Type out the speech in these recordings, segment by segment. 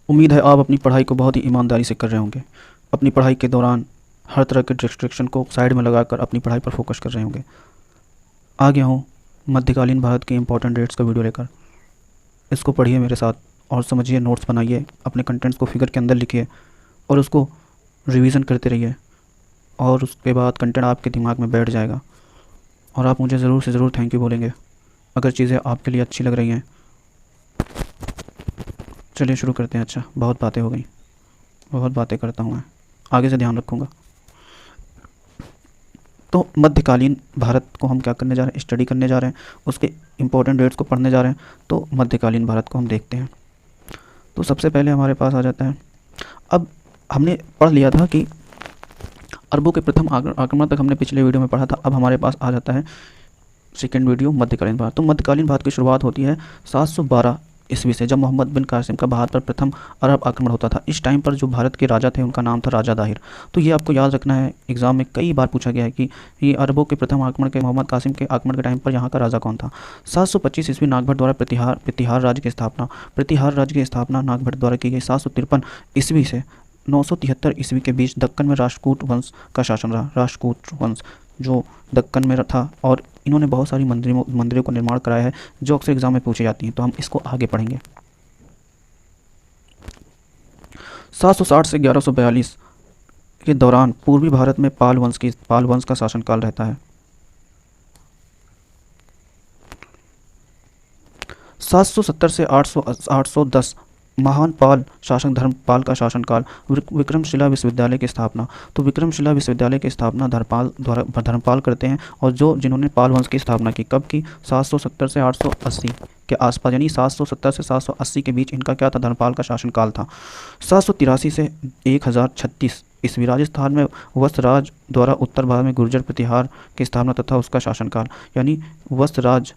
उम्मीद है आप अपनी पढ़ाई को बहुत ही ईमानदारी से कर रहे होंगे। अपनी पढ़ाई के दौरान हर तरह के डिस्ट्रैक्शन को साइड में लगाकर अपनी पढ़ाई पर फोकस कर रहे होंगे। आ गया हूँ मध्यकालीन भारत के इंपॉर्टेंट डेट्स का वीडियो लेकर। इसको पढ़िए मेरे साथ और समझिए, नोट्स बनाइए, अपने कंटेंट्स को फिगर के अंदर लिखिए और उसको रिवीजन करते रहिए और उसके बाद कंटेंट आपके दिमाग में बैठ जाएगा और आप मुझे ज़रूर से ज़रूर थैंक यू बोलेंगे अगर चीज़ें आपके लिए अच्छी लग रही हैं। चलिए शुरू करते हैं। अच्छा, बहुत बातें हो गई, बहुत बातें करता हूँ मैं, आगे से ध्यान रखूँगा। तो मध्यकालीन भारत को हम क्या करने जा रहे हैं, स्टडी करने जा रहे हैं, उसके इंपॉर्टेंट डेट्स को पढ़ने जा रहे हैं। तो मध्यकालीन भारत को हम देखते हैं। तो सबसे पहले हमारे पास आ जाता है, अब हमने पढ़ लिया था कि अरबों के प्रथम आक्रमण तक हमने पिछले वीडियो में पढ़ा था। अब हमारे पास आ जाता है सेकेंड वीडियो, मध्यकालीन भारत। तो मध्यकालीन भारत की शुरुआत होती है 712 ईस्वी से, जब मोहम्मद बिन कासिम का भारत पर प्रथम अरब आक्रमण होता था। इस टाइम पर जो भारत के राजा थे उनका नाम था राजा दाहिर। तो ये आपको याद रखना है, एग्जाम में कई बार पूछा गया है कि ये अरबों के प्रथम आक्रमण के मोहम्मद कासिम के आक्रमण के टाइम पर यहाँ का राजा कौन था। 725 ईस्वी नागभट्ट द्वारा प्रतिहार राज्य की स्थापना। प्रतिहार राज्य की स्थापना नागभट्ट द्वारा की गई। 753 ईस्वी से 973 ईस्वी के बीच दक्कन में राष्ट्रकूट वंश का शासन रहा। राष्ट्रकूट वंश जो दक्कन में था और इन्होंने बहुत सारी मंदिरों को निर्माण कराया है जो अक्सर एग्जाम में पूछी जाती हैं। तो हम इसको आगे पढ़ेंगे। 760 से 1142 के दौरान पूर्वी भारत में पाल वंश का शासनकाल रहता है। 770 से 810 महान पाल शासक धर्मपाल का शासनकाल। विक्रमशिला विश्वविद्यालय की स्थापना। तो विक्रमशिला विश्वविद्यालय की स्थापना धर्मपाल करते हैं और जिन्होंने पाल वंश की स्थापना की। कब की? 770 से 880 के आसपास, यानी 770 से 780 के बीच इनका क्या था, धर्मपाल का शासनकाल था। 783 से 1036 ईस्वी राजस्थान में वत्सराज द्वारा उत्तर भारत में गुर्जर प्रतिहार की स्थापना तथा उसका शासनकाल। यानी वत्सराज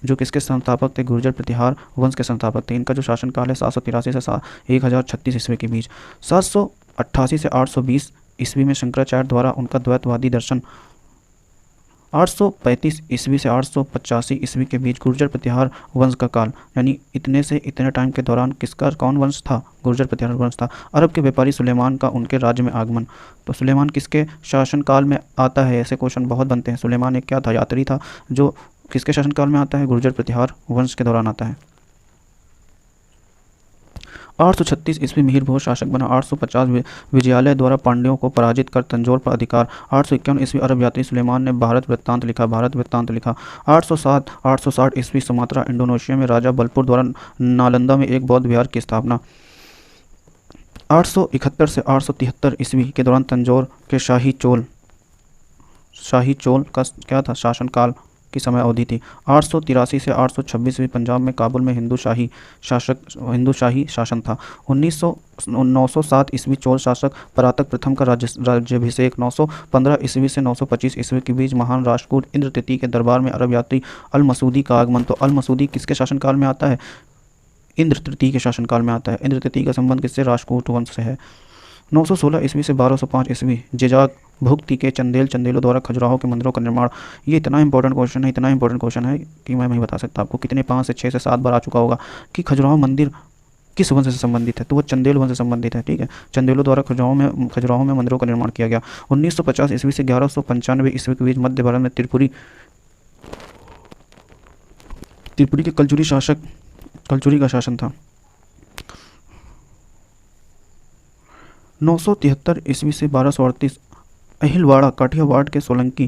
जो किसके संस्थापक थे, गुर्जर प्रतिहार वंश के संस्थापक थे। इनका जो शासनकाल है 783 से 1036 ईस्वी के बीच। 788 से 820 ईस्वी में शंकराचार्य द्वारा उनका द्वैतवादी दर्शन। 835 ईस्वी से 885 ईस्वी के बीच गुर्जर प्रतिहार वंश का काल। यानी इतने से इतने टाइम के दौरान किसका कौन वंश था, गुर्जर प्रतिहार वंश था। अरब के व्यापारी सुलेमान का उनके राज्य में आगमन। तो सुलेमान किसके शासनकाल में आता है, ऐसे क्वेश्चन बहुत बनते हैं। सुलेमान एक क्या था, यात्री था, जो किसके शासनकाल में आता है, गुर्जर प्रतिहार वंश के दौरान आता है। 836 ईस्वी मिहिर भोज शासक बना। 850 विजयालय द्वारा पांड्यों को पराजित कर तंजौर पर अधिकार। 851 ईस्वी अरब यात्री सुलेमान ने भारत वृत्तांत लिखा। 860 ईस्वी सुमात्रा इंडोनेशिया में राजा बलपुर द्वारा नालंदा में एक बौद्ध विहार की स्थापना। 871 से 873 ईस्वी के दौरान तंजौर के शाही चोल का क्या था, शासनकाल की समय अवधि थी। 883 से 826 पंजाब में काबुल में हिंदू शाही शासन था। 907 ईस्वी चोल शासक परातक प्रथम का राज्याभिषेक। 915 ईस्वी से 925 ईस्वी के बीच महान राष्ट्रकूट इंद्र तृतीय के दरबार में अरब यात्री अल मसूदी का आगमन। तो अल मसूदी किसके शासनकाल में आता है, इंद्र तृतीय के शासनकाल में आता है। इंद्र तृतीय का संबंध किससे, राष्ट्रकूट वंश से है। 916 ईस्वी से 1205 ईस्वी जेजाग भुक्ति के चंदेलों द्वारा खजुराहो के मंदिरों का निर्माण। ये इतना इंपॉर्टेंट क्वेश्चन है कि मैं नहीं बता सकता आपको कितने, 5 से 6 से 7 बार आ चुका होगा कि खजुराहो मंदिर किस वंश से संबंधित है। तो वो चंदेल वंश से संबंधित है। ठीक है, चंदेलों द्वारा खजुराहो में मंदिरों का निर्माण किया गया। 1950 ईस्वी से 1195 ईस्वी के बीच मध्य भारत में त्रिपुरी के कलचुरी का शासन था। 973 ईस्वी से 1238 अहिलवाड़ा काठियावाड़ के सोलंकी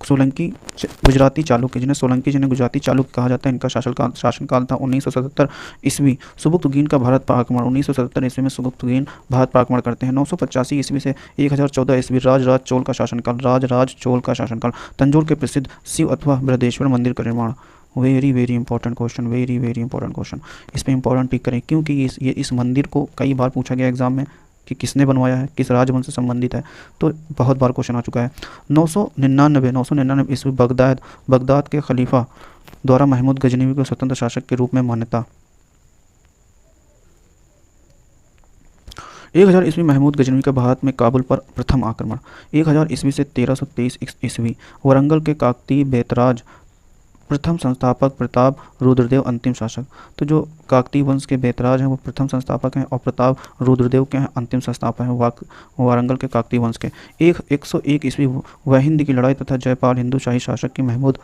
गुजराती चालुक्य, जिन्हें गुजराती चालुक्य कहा जाता है, इनका शासनकाल था। 1977 ईस्वी सुबुक्तुगीन का भारत पर आक्रमण। 1977 ईस्वी में सुबुक्तुगीन भारत पर आक्रमण करते हैं। 985 ईस्वी से 1014 ईस्वी राज चोल का शासनकाल। तंजौर के प्रसिद्ध शिव अथवा बृहदेश्वर मंदिर का निर्माण। Very important question. इस पर इंपॉर्टेंट टिक करें क्योंकि इस मंदिर को कई बार पूछा गया एग्जाम में कि किसने बनवाया है, किस राजवंश से संबंधित है। तो बहुत बार क्वेश्चन आ चुका है। 999 ईस्वी बगदाद के खलीफा द्वारा महमूद गजनवी को स्वतंत्र शासक के रूप में मान्यता। 1000 ईस्वी महमूद गजनवी का भारत में काबुल पर प्रथम आक्रमण। 1000 ईस्वी से 1323 ईस्वी वरंगल के काकती बेतराज प्रथम संस्थापक प्रताप रुद्रदेव अंतिम शासक। तो जो काकतीय वंश के बेतराज हैं वो प्रथम संस्थापक हैं और प्रताप रुद्रदेव के हैं अंतिम संस्थापक हैं वारंगल के काकतीय वंश के। 101 ईस्वी वहिंद की लड़ाई तथा जयपाल हिंदू शाही शासक की महमूद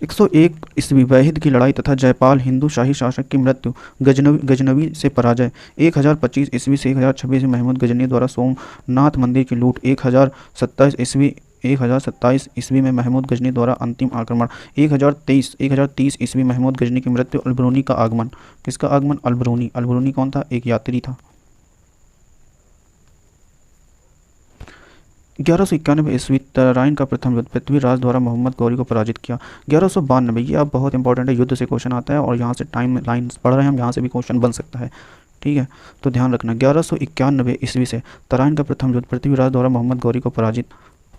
101 ईस्वी वहिंद की लड़ाई तथा जयपाल हिंदू शाही शासक की मृत्यु गजनवी से पराजय 1025 ईस्वी से 1026 में महमूद गजनी द्वारा सोमनाथ मंदिर की लूट 1027 ईस्वी में महमूद गजनी द्वारा अंतिम आक्रमण 1030 ईस्वी महमूद गजनी की मृत्यु अलबरूनी का आगमन। किसका आगमन? अलबरूनी कौन था? एक यात्री था। 1191 ईस्वी तराइन का प्रथम युद्ध पृथ्वीराज द्वारा मोहम्मद गौरी को पराजित किया। 1192 ये अब बहुत इंपॉर्टेंट है, युद्ध से क्वेश्चन आता है और यहाँ से टाइम लाइन पढ़ रहे हैं हम, यहाँ से भी क्वेश्चन बन सकता है, ठीक है, तो ध्यान रखना। 1191 ईस्वी से तराइन का प्रथम युद्ध पृथ्वीराज द्वारा मोहम्मद गौरी को पराजित।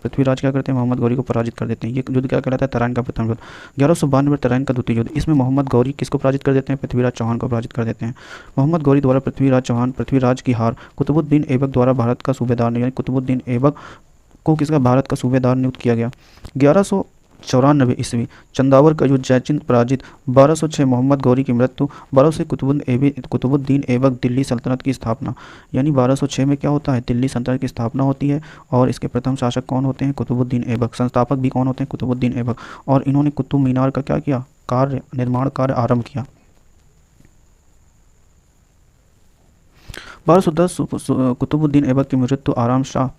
पृथ्वीराज क्या करते हैं? मोहम्मद गौरी को पराजित कर देते हैं। ये युद्ध क्या कहलाता है? तराइन का प्रथम युद्ध। 1192 तराइन का द्वितीय युद्ध, इसमें मोहम्मद गौरी किसको पराजित कर देते हैं? पृथ्वीराज चौहान को पराजित कर देते हैं। मोहम्मद गौरी द्वारा पृथ्वीराज की हार। कुतुबुद्दीन ऐबक द्वारा भारत का सूबेदार यानी कुतुबुद्दीन ऐबक को किसका? भारत का सूबेदार नियुक्त किया गया। 1194 ईस्वी चंदावर का युद्ध, जयचिंद पराजित। 1206 मोहम्मद गौरी की मृत्यु। 1200 से कुतुबुद्दीन ऐबक दिल्ली सल्तनत की स्थापना, यानी 1206 में क्या होता है? दिल्ली सल्तनत की स्थापना होती है और इसके प्रथम शासक कौन होते हैं? कुतुबुद्दीन ऐबक। संस्थापक भी कौन होते हैं? कुतुबुद्दीन ऐबक। और इन्होंने कुतुब मीनार का क्या किया? निर्माण कार्य आरंभ किया। 1210 कुतुबुद्दीन ऐबक की मृत्यु, आराम शाह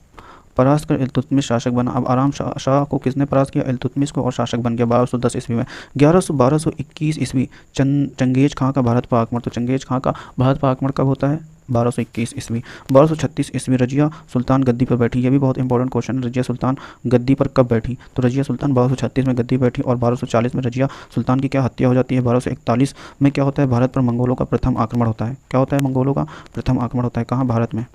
परास्त कर इल्तुतमिश शासक बना। अब आराम शाह को किसने परास्त किया? इल्तुतमिश को, और शासक बन गया 1210 ईस्वी में। 1221 ईस्वी चंगेज खां का भारत पर आक्रमण। तो चंगेज खां का भारत पर आक्रमण कब होता है? 1221 ईस्वी। 1236 ईस्वी रजिया सुल्तान गद्दी पर बैठी। ये भी बहुत इंपॉर्टेंट क्वेश्चन है, रजिया सुल्तान गद्दी पर कब बैठी? तो रजिया सुल्तान 1236 में गद्दी बैठी और 1240 में रजिया सुल्तान की क्या हत्या हो जाती है। 1241 में क्या होता है? भारत पर मंगोलों का प्रथम आक्रमण होता है। क्या होता है? मंगोलों का प्रथम आक्रमण होता है। कहाँ? भारत में।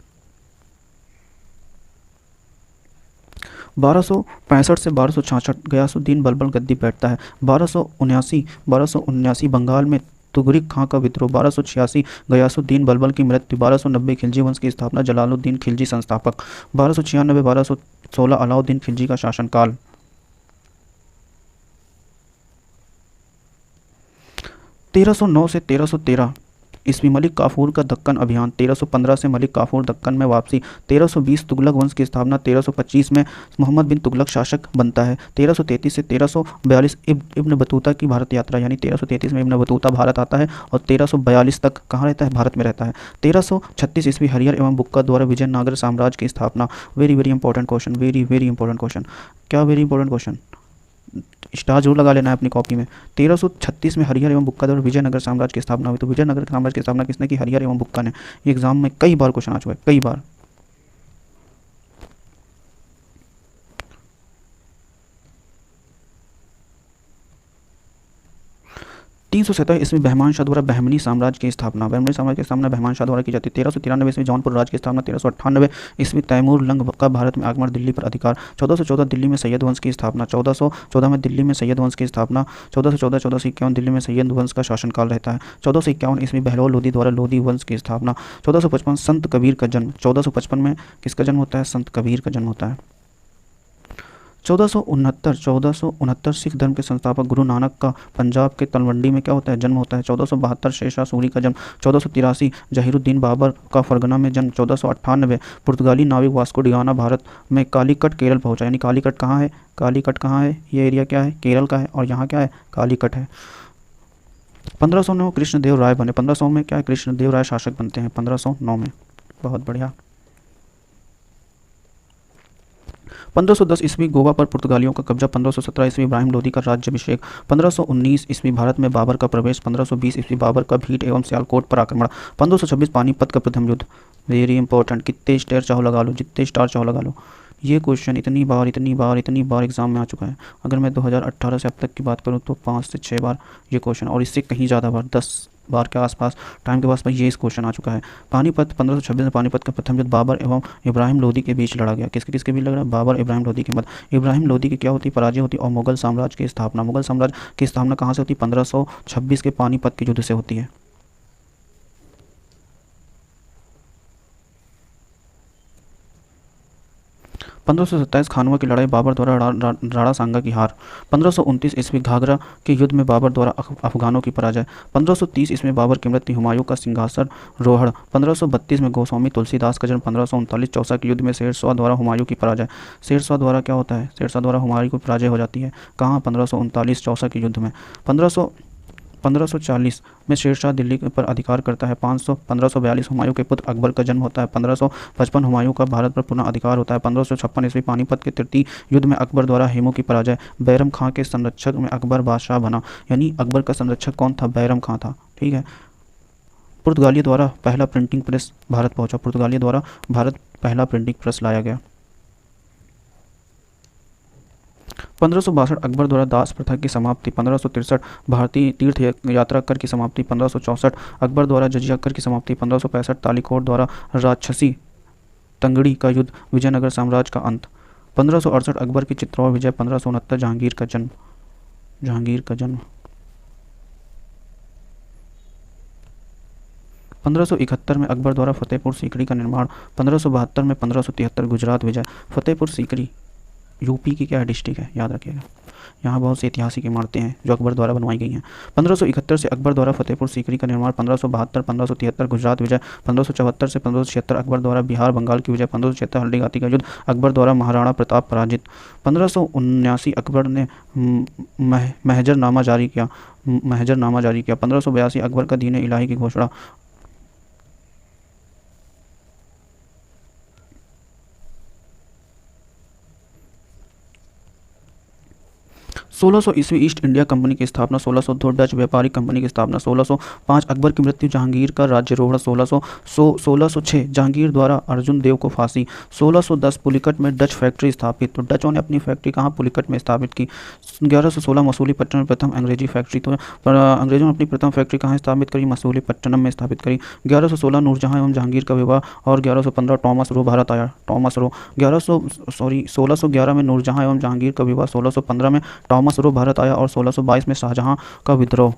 1265 से 1266 गयासुद्दीन बलबल गद्दी बैठता है। 1279 बंगाल में तुगरिक खां का विद्रोह। 1286 गयासुद्दीन बलबल की मृत्यु। 1290 खिलजी वंश की स्थापना, जलालुद्दीन खिलजी संस्थापक। 1296 अलाउद्दीन खिलजी का शासनकाल। 1309 से 1313 ईस्वी मलिक काफूर का दक्कन अभियान। 1315 से मलिक काफूर दक्कन में वापसी। 1320 तुगलक वंश की स्थापना। 1325 में मोहम्मद बिन तुगलक शासक बनता है। 1333 से 1342 इब्न बतूता की भारत यात्रा, यानी 1333 में इब्न बतूता भारत आता है और 1342 तक कहाँ रहता है? भारत में रहता है। 1336 ईस्वी हरियर एवं बुक्का द्वारा विजयनगर साम्राज्य की स्थापना। Very very important question, very important question. क्या वेरी इंपॉर्टेंट क्वेश्चन? स्टार जरूर लगा लेना है अपनी कॉपी में। 1336 में हरिहर एवं बुक्का द्वारा विजयनगर साम्राज्य की स्थापना हुई। तो विजयनगर साम्राज्य की स्थापना किसने की? हरिहर एवं बुक्का ने। ये एग्जाम में कई बार क्वेश्चन आ चुका है, कई बार। 327 ईस्वी बहमान शाह द्वारा बहमनी साम्राज्य की स्थापना। बहमनी साम्राज्य की स्थापना बहमान शाह द्वारा की जाती है। 1393 ईस्वी जौनपुर राज्य की स्थापना। 1398 ईस्वी तैमूर लंग का भारत में आगमन, दिल्ली पर अधिकार। 1414 दिल्ली में सैयद वंश की स्थापना। 1414 में दिल्ली में सैयद वंश की स्थापना। 1451 दिल्ली में सैयद वंश का शासनकाल रहता है। 1451 ईस्वी बहलोल लोधी द्वारा लोधी वंश की स्थापना। 1455 संत कबीर का जन्म। 1455 में किसका जन्म होता है? संत कबीर का जन्म होता है। 1469 सिख धर्म के संस्थापक गुरु नानक का पंजाब के तलवंडी में क्या होता है? जन्म होता है। 1472 शेरशाह सूरी का जन्म। 1483 जहीरुद्दीन बाबर का फरगना में जन्म। 1498 पुर्तगाली नाविक वास्को डी गामा भारत में कालीकट केरल पहुंचा, यानी कालीकट कहाँ है? कालीकट कहाँ है? ये एरिया क्या है? केरल का है और यहाँ क्या है? कालीकट है। 1509 में कृष्णदेव राय बने। 1500 में क्या है? कृष्णदेव राय शासक बनते हैं 1509 में। बहुत बढ़िया। 1510 ईस्वी गोवा पर पुर्तगालियों का कब्जा। 1517 ईस्वी इब्राहिम लोदी का राज्याभिषेक। 1519 ईस्वी भारत में बाबर का प्रवेश। 1520 ईस्वी बाबर का भीट एवं सियालकोट पर आक्रमण। 1526 पानीपत का प्रथम युद्ध। वेरी इंपॉर्टेंट, कितने स्टार चाहो लगा लो, जितने स्टार चाहो लगा लो। ये क्वेश्चन इतनी बार एग्जाम में आ चुका है। अगर मैं 2018 से अब तक की बात करूँ तो 5 से 6 बार ये क्वेश्चन, और इससे कहीं ज़्यादा बार 10 बार के आसपास टाइम के पास ये इस क्वेश्चन आ चुका है। पानीपत 1526 में पानीपत का प्रथम युद्ध बाबर एवं इब्राहिम लोदी के बीच लड़ा गया। किसके बीच लड़ रहा है? बाबर इब्राहिम लोदी के मध्य। इब्राहिम लोदी की क्या होती? पराजय होती और मुगल साम्राज्य की स्थापना। मुगल साम्राज्य की स्थापना कहाँ से होती? 1526 के पानीपत के युद्ध से होती है। 1527 खानवा की लड़ाई, बाबर द्वारा राणा सांगा की हार। 1529 ईस्वी घाघरा के युद्ध में बाबर द्वारा अफगानों की पराजय। 1530 ईस्वी बाबर की मृत्यु, हुमायूं का सिंहासन रोहड़। 1532 में गोस्वामी तुलसीदास का जन्म। 1539 चौसा के युद्ध में शेरशाह द्वारा हुमायूं की पराजय। शेरशाह द्वारा क्या होता है? शेरशाह द्वारा हुमायूं की पराजय हो जाती है। कहाँ? 1539 चौसा के युद्ध में। 1540 में शेरशाह दिल्ली पर अधिकार करता है। 1542 हुमायूं के पुत्र अकबर का जन्म होता है। 1555 हुमायूं का भारत पर पुनः अधिकार होता है। 1556 ईस्वी पानीपत के तृतीय युद्ध में अकबर द्वारा हेमू की पराजय। बैरम खां के संरक्षक में अकबर बादशाह बना, यानी अकबर का संरक्षक कौन था? बैरम खां था। ठीक है। पुर्तगालियों द्वारा पहला प्रिंटिंग प्रेस भारत पहुंचा। पुर्तगालियों द्वारा भारत पहला प्रिंटिंग प्रेस लाया गया। 1562 अकबर द्वारा दास प्रथा की समाप्ति। 1563 भारतीय तीर्थ यात्रा कर की समाप्ति। 1564 अकबर द्वारा जजिया कर की समाप्ति। 1565 तालीकोट द्वारा राक्षसी तंगड़ी का युद्ध, विजयनगर साम्राज्य का अंत। 1568 अकबर की चित्तौड़ विजय। 1569 जहांगीर का जन्म। 1571 में अकबर द्वारा फतेहपुर सीकरी का निर्माण। 1572 में 1573 गुजरात विजय। फतेहपुर सीकरी यूपी की क्या डिस्ट्रिक्ट है, याद रखिएगा। यहाँ बहुत सी ऐतिहासिक इमारतें हैं जो अकबर द्वारा बनवाई गई हैं। 1571 से अकबर द्वारा फतेहपुर सीकरी का निर्माण। 1572 1573 गुजरात विजय। 1574 से 1576 अकबर द्वारा बिहार बंगाल की विजय। 1576 हल्दीघाटी का युद्ध, अकबर द्वारा महाराणा प्रताप पराजित। 1579 अकबर ने महजरनामा जारी किया। 1582 अकबर का दीन इलाही की घोषणा। 1600 ईस्वी ईस्ट इंडिया कंपनी की स्थापना। 1602 डच व्यापारिक कंपनी की स्थापना। 1605 अकबर की मृत्यु, जहांगीर का राज्य रोहड़। 1606 जहांगीर द्वारा अर्जुन देव को फांसी। 1610 पुलिकट में डच फैक्ट्री स्थापित। तो डचों ने अपनी फैक्ट्री कहाँ? पुलिकट में स्थापित की। 1116 मसूलीपट्टनम में प्रथम अंग्रेजी फैक्ट्री। तो अंग्रेजों ने अपनी प्रथम फैक्ट्री कहाँ स्थापित करी? मसूलीपट्टनम में स्थापित करी। 1116 नूरजहां एवं जहांगीर का विवाह। और 1115 टॉमस रो भारत आया। 1611 में नूरजहां एवं जहांगीर का विवाह। 1615 में टॉमस रो भारत आया। और 1622 में शाहजहां का विद्रोह।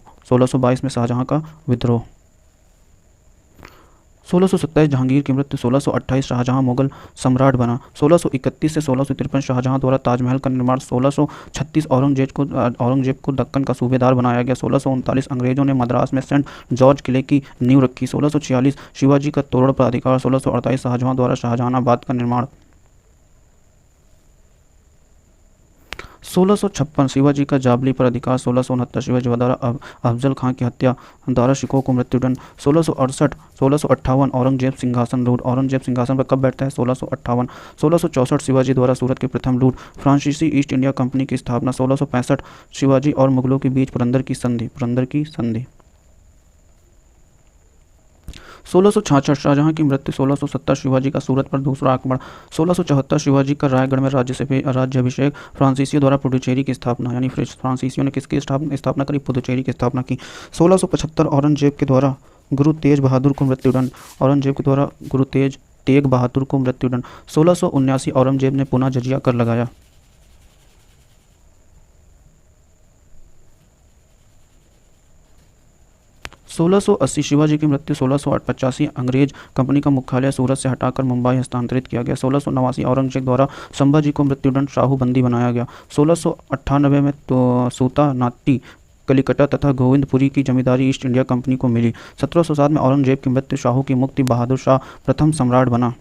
1627 जहांगीर की मृत्यु। 1628 शाहजहां मुगल सम्राट बना। 1631 से 1653 शाहजहां द्वारा ताजमहल का निर्माण। 1636 औरंगजेब को दक्कन का सूबेदार बनाया गया। 1639 अंग्रेजों ने मद्रास में सेंट जॉर्ज किले की नींव रखी। 1646 शिवाजी का तोरण पर अधिकार। 1648 शाहजहां द्वारा शाहजहानाबाद का निर्माण। 1656 शिवाजी का जाबली पर अधिकार। 1669 शिवाजी द्वारा अफजल खां की हत्या, दारा शिकोह को मृत्युदंड। 1658 औरंगजेब सिंहासन लूट। औरंगजेब सिंहासन पर कब बैठता है? 1658। 1664 शिवाजी द्वारा सूरत की प्रथम लूट। फ्रांसीसी ईस्ट इंडिया कंपनी की स्थापना। 1665 शिवाजी और मुगलों के बीच पुरंदर की संधि। 1666 शाहजहां की मृत्यु। 1670 शिवाजी का सूरत पर दूसरा आक्रमण। 1674 शिवाजी का रायगढ़ में राज्याभिषेक। फ्रांसीसियों द्वारा पुडुचेरी की स्थापना, यानी फ्रांसीसियों ने किसकी स्थापना करी? पुडुचेरी की स्थापना की। 1675 औरंगजेब के द्वारा गुरु तेग बहादुर को मृत्युदंड। 1679 औरंगजेब ने पुनः जजिया कर लगाया। 1680 शिवाजी की मृत्यु। 1685 अंग्रेज कंपनी का मुख्यालय सूरत से हटाकर मुंबई हस्तांतरित किया गया। 1689 औरंगजेब द्वारा संभाजी को मृत्युदंड शाहू बंदी बनाया गया। 1698 में तो सूता नाट्टी कलिकटा तथा गोविंदपुरी की जमींदारी ईस्ट इंडिया कंपनी को मिली। 1707 में औरंगजेब की मृत्यु, शाहू की मुक्ति, बहादुर शाह प्रथम सम्राट बना।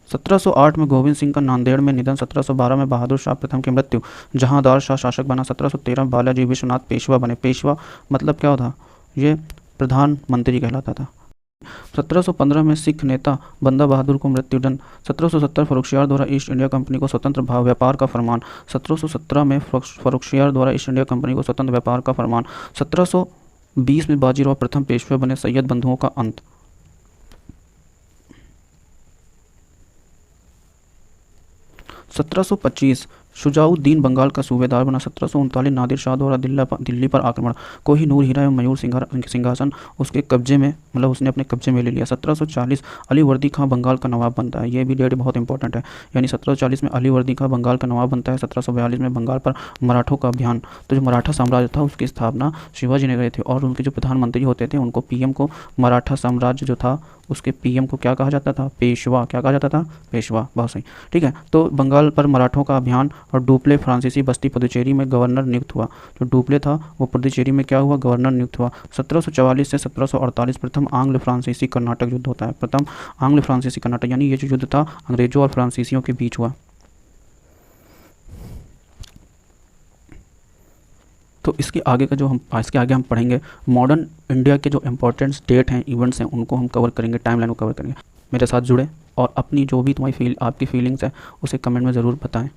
1708 में गोविंद सिंह का नांदेड़ में निधन। 1712 में बहादुर शाह प्रथम की मृत्यु, जहांदार शाह शासक बना। 1713 में बालाजी विश्वनाथ पेशवा बने। पेशवा मतलब क्या होता? ये प्रधानमंत्री कहलाता था। 1715 में सिख नेता बंदा बहादुर को मृत्युदंड। 1770 फर्रुखसियार द्वारा ईस्ट इंडिया कंपनी को स्वतंत्र व्यापार का फरमान। 1717 में फर्रुखसियार द्वारा ईस्ट इंडिया कंपनी को स्वतंत्र व्यापार का फरमान। 1720 में बाजीराव प्रथम पेशवा बने। सैयद बंधुओं का अंत। 1725 शुजाउद्दीन बंगाल का सूबेदार बना। 1739 नादिर शाह द्वारा दिल्ली पर आक्रमण। कोहिनूर हीरा एवं मयूर सिंहासन उसके कब्जे में, मतलब उसने अपने कब्जे में ले लिया। 1740 अली वर्दी खां बंगाल का नवाब बनता है। ये भी डेट बहुत इंपॉर्टेंट है, यानी 1740 में अली वर्दी खां बंगाल का नवाब बनता है। 1742 में बंगाल पर मराठों का अभियान। तो जो मराठा साम्राज्य था उसकी स्थापना शिवाजी ने करे थे, और उनके जो प्रधानमंत्री होते थे उनको PM को मराठा साम्राज्य जो था उसके पीएम को क्या कहा जाता था? पेशवा। क्या कहा जाता था? पेशवा। बहुत सही। ठीक है, तो बंगाल पर मराठों का अभियान और डुप्ले फ्रांसीसी बस्ती पुदुचेरी में गवर्नर नियुक्त हुआ। जो डुप्ले था वो पुदुचेरी में क्या हुआ? गवर्नर नियुक्त हुआ। 1744 से 1748 प्रथम आंग्ल फ्रांसीसी कर्नाटक युद्ध होता है। प्रथम आंग्ल फ्रांसीसी कर्नाटक, यानी ये जो युद्ध था अंग्रेजों और फ्रांसीसियों के बीच हुआ। तो इसके आगे हम पढ़ेंगे मॉडर्न इंडिया के जो इंपॉर्टेंट डेट हैं, इवेंट्स हैं, उनको हम कवर करेंगे, टाइमलाइन को कवर करेंगे। मेरे साथ जुड़े और अपनी जो भी आपकी फीलिंग्स है उसे कमेंट में ज़रूर बताएं।